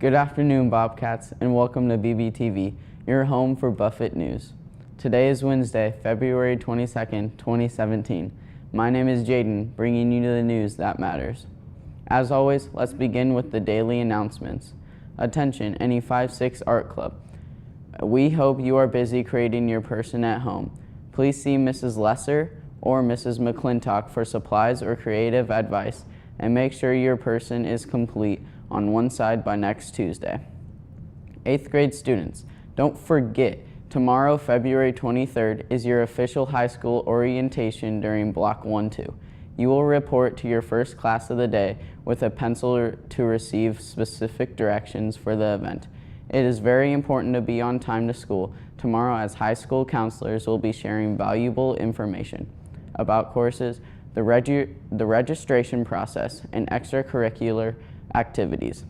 Good afternoon, Bobcats, and welcome to BBTV, your home for Buffett news. Today is Wednesday, February 22nd, 2017. My name is Jaden, bringing you the news that matters. As always, let's begin with the daily announcements. Attention, any 5-6 art club. We hope you are busy creating your person at home. Please see Mrs. Lesser or Mrs. McClintock for supplies or creative advice, and make sure your person is complete on one side by next Tuesday. 8th grade students, don't forget, tomorrow, February 23rd, is your official high school orientation during Block 1-2. You will report to your first class of the day with a pencil to receive specific directions for the event. It is very important to be on time to school tomorrow, as high school counselors will be sharing valuable information about courses, the registration process, and extracurricular activities.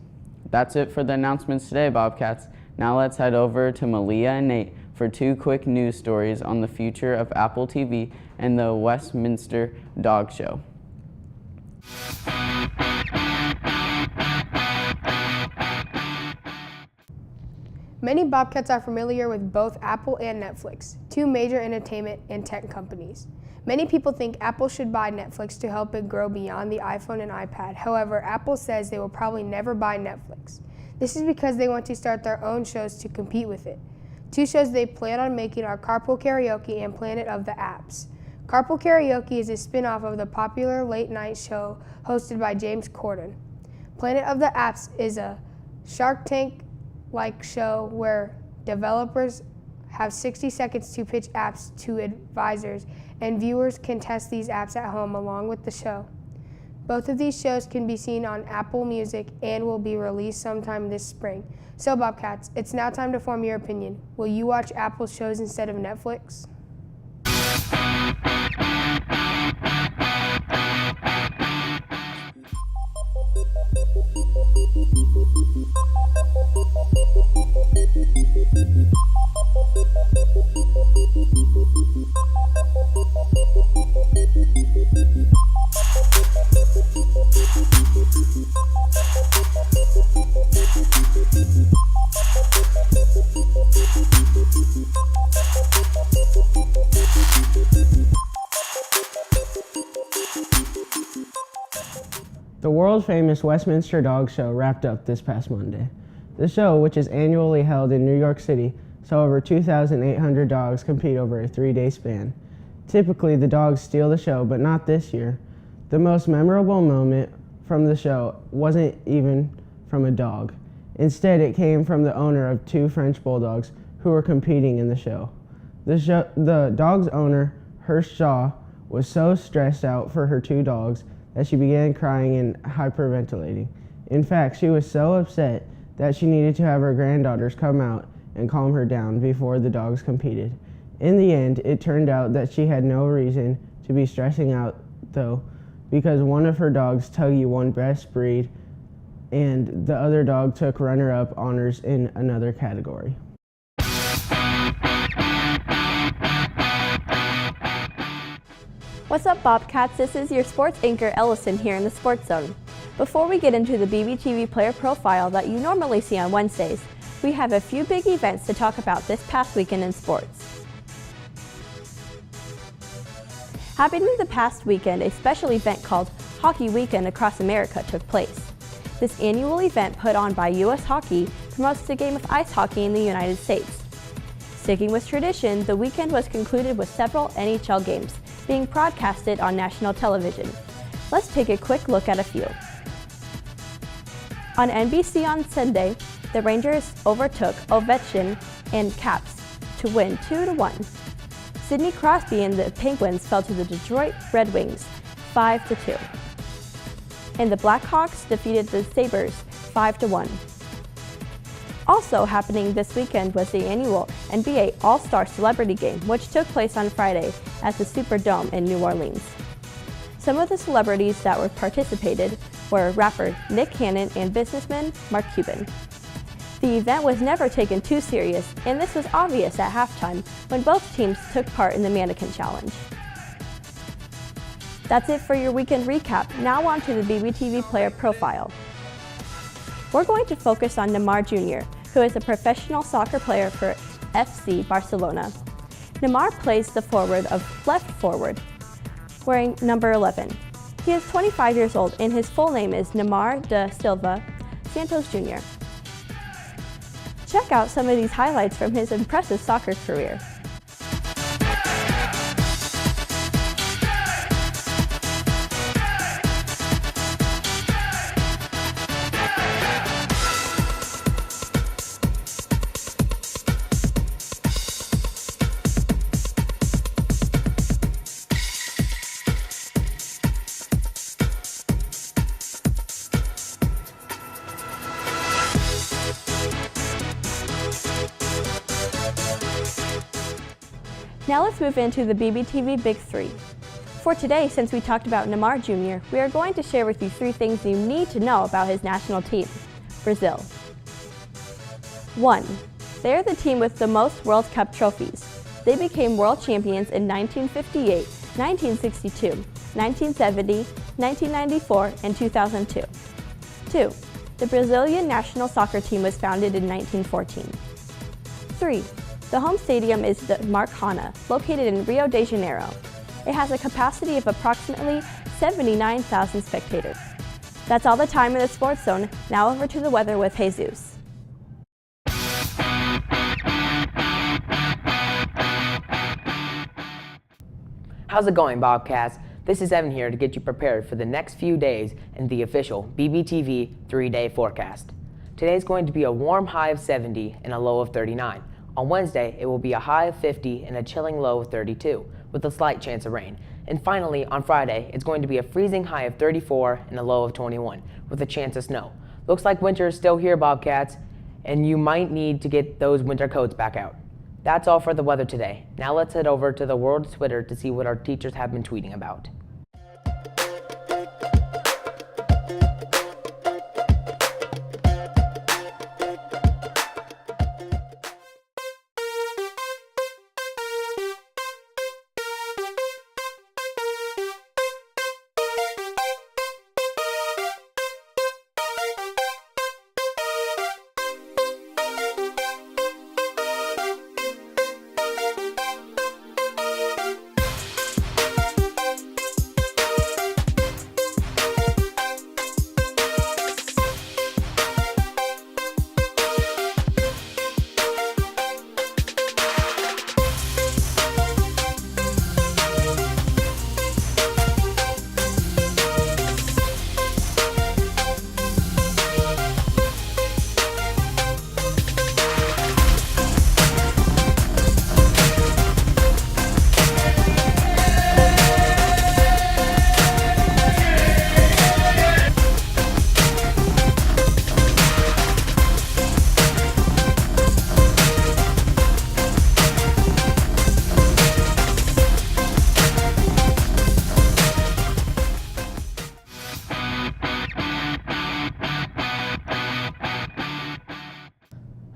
That's it for the announcements today, Bobcats. Now let's head over to Malia and Nate for 2 quick news stories on the future of Apple TV and the Westminster Dog Show. Many Bobcats are familiar with both Apple and Netflix, 2 major entertainment and tech companies. Many people think Apple should buy Netflix to help it grow beyond the iPhone and iPad. However, Apple says they will probably never buy Netflix. This is because they want to start their own shows to compete with it. 2 shows they plan on making are Carpool Karaoke and Planet of the Apps. Carpool Karaoke is a spin-off of the popular late-night show hosted by James Corden. Planet of the Apps is a Shark Tank-like show where developers have 60 seconds to pitch apps to advisors, and viewers can test these apps at home along with the show. Both of these shows can be seen on Apple Music and will be released sometime this spring. So Bobcats, it's now time to form your opinion. Will you watch Apple shows instead of Netflix? The world-famous Westminster Dog Show wrapped up this past Monday. The show, which is annually held in New York City, saw over 2,800 dogs compete over a 3-day span. Typically, the dogs steal the show, but not this year. The most memorable moment from the show wasn't even from a dog. Instead, it came from the owner of 2 French bulldogs who were competing in the show. The dog's owner, Hirsch Shaw, was so stressed out for her 2 dogs that she began crying and hyperventilating. In fact, she was so upset that she needed to have her granddaughters come out and calm her down before the dogs competed. In the end, it turned out that she had no reason to be stressing out, though, because one of her dogs, Tuggy, won Best Breed, and the other dog took runner-up honors in another category. What's up, Bobcats? This is your sports anchor, Ellison, here in the Sports Zone. Before we get into the BBTV player profile that you normally see on Wednesdays, we have a few big events to talk about this past weekend in sports. Happening the past weekend, a special event called Hockey Weekend Across America took place. This annual event, put on by U.S. Hockey, promotes the game of ice hockey in the United States. Sticking with tradition, the weekend was concluded with several NHL games being broadcasted on national television. Let's take a quick look at a few. On NBC on Sunday, the Rangers overtook Ovechkin and Caps to win 2-1. Sidney Crosby and the Penguins fell to the Detroit Red Wings 5-2. And the Blackhawks defeated the Sabres 5-1. Also happening this weekend was the annual NBA All-Star Celebrity Game, which took place on Friday at the Superdome in New Orleans. Some of the celebrities that were participated were rapper Nick Cannon and businessman Mark Cuban. The event was never taken too serious, and this was obvious at halftime when both teams took part in the Mannequin Challenge. That's it for your weekend recap. Now on to the BBTV player profile. We're going to focus on Neymar Jr., who is a professional soccer player for FC Barcelona. Neymar plays the forward of left forward, wearing number 11. He is 25 years old and his full name is Neymar da Silva Santos Jr. Check out some of these highlights from his impressive soccer career. Now let's move into the BBTV Big Three. For today, since we talked about Neymar Jr., we are going to share with you 3 things you need to know about his national team, Brazil. 1. They are the team with the most World Cup trophies. They became world champions in 1958, 1962, 1970, 1994, and 2002. 2. The Brazilian national soccer team was founded in 1914. 3. The home stadium is the Maracanã, located in Rio de Janeiro. It has a capacity of approximately 79,000 spectators. That's all the time in the Sports Zone. Now over to the weather with Jesus. How's it going, Bobcats? This is Evan here to get you prepared for the next few days in the official BBTV 3-day forecast. Today is going to be a warm high of 70 and a low of 39. On Wednesday, it will be a high of 50 and a chilling low of 32, with a slight chance of rain. And finally, on Friday, it's going to be a freezing high of 34 and a low of 21, with a chance of snow. Looks like winter is still here, Bobcats, and you might need to get those winter coats back out. That's all for the weather today. Now let's head over to the world's Twitter to see what our teachers have been tweeting about.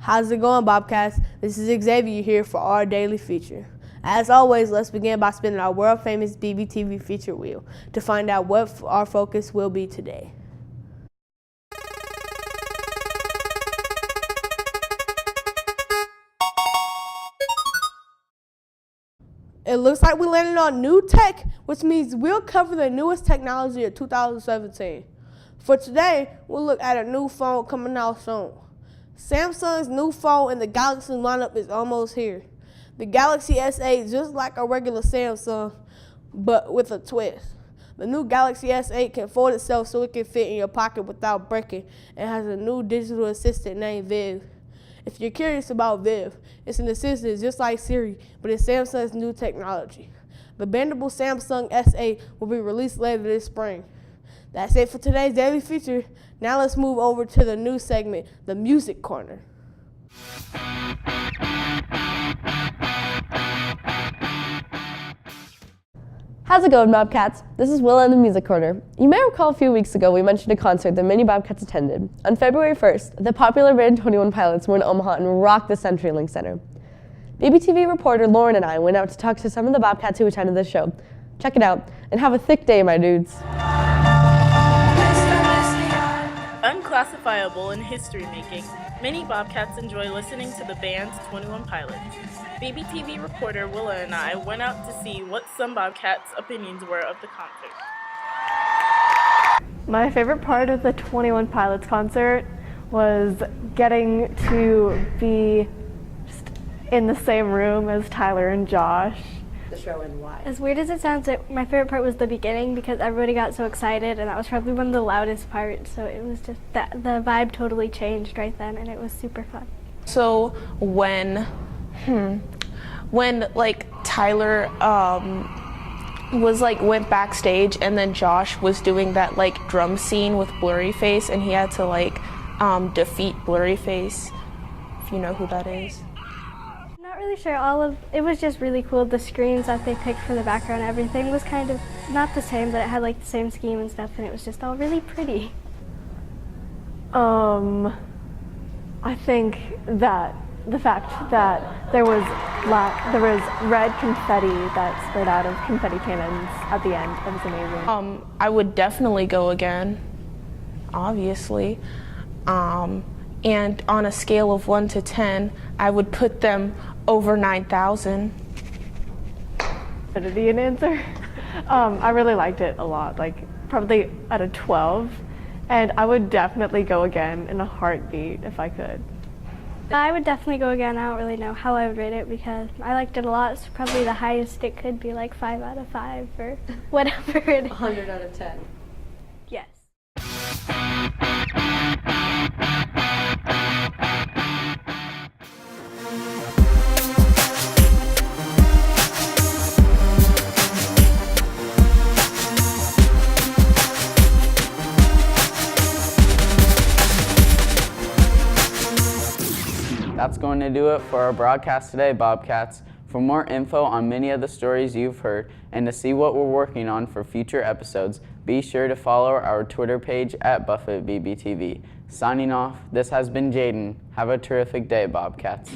How's it going, Bobcats? This is Xavier here for our daily feature. As always, let's begin by spinning our world-famous BBTV feature wheel to find out what our focus will be today. It looks like we landed on new tech, which means we'll cover the newest technology of 2017. For today, we'll look at a new phone coming out soon. Samsung's new phone in the Galaxy lineup is almost here. The Galaxy S8 is just like a regular Samsung, but with a twist. The new Galaxy S8 can fold itself so it can fit in your pocket without breaking and has a new digital assistant named Viv. If you're curious about Viv, it's an assistant just like Siri, but it's Samsung's new technology. The bendable Samsung S8 will be released later this spring. That's it for today's daily feature. Now let's move over to the new segment, the Music Corner. How's it going, Bobcats? This is Willa in the Music Corner. You may recall a few weeks ago we mentioned a concert that many Bobcats attended. On February 1st, the popular band 21 Pilots were in Omaha and rocked the CenturyLink Center. BBTV reporter Lauren and I went out to talk to some of the Bobcats who attended the show. Check it out, and have a thick day, my dudes. I'm Clara. classifiable in history making, many Bobcats enjoy listening to the band 21 Pilots. BBTV reporter Willa and I went out to see what some Bobcats' opinions were of the concert. My favorite part of the 21 Pilots concert was getting to be just in the same room as Tyler and Josh. The show and why? As weird as it sounds, my favorite part was the beginning because everybody got so excited, and that was probably one of the loudest parts. So it was just that the vibe totally changed right then, and it was super fun. So when like Tyler went backstage, and then Josh was doing that like drum scene with Blurryface, and he had to like defeat Blurryface, if you know who that is. I'm not really sure. It was just really cool. The screens that they picked for the background, everything was kind of not the same, but it had like the same scheme and stuff, and it was just all really pretty. I think that the fact that there was red confetti that sprayed out of confetti cannons at the end, that was amazing. I would definitely go again, obviously. And on a scale of 1 to 10, I would put them over 9,000. An answer? I really liked it a lot, like probably at a 12, and I would definitely go again in a heartbeat if I could. I would definitely go again. I don't really know how I would rate it because I liked it a lot. So probably the highest it could be like 5 out of 5 or whatever it is. 100 out of 10. Yes. That's going to do it for our broadcast today, Bobcats. For more info on many of the stories you've heard and to see what we're working on for future episodes, be sure to follow our Twitter page at BuffettBBTV. Signing off, this has been Jaden. Have a terrific day, Bobcats.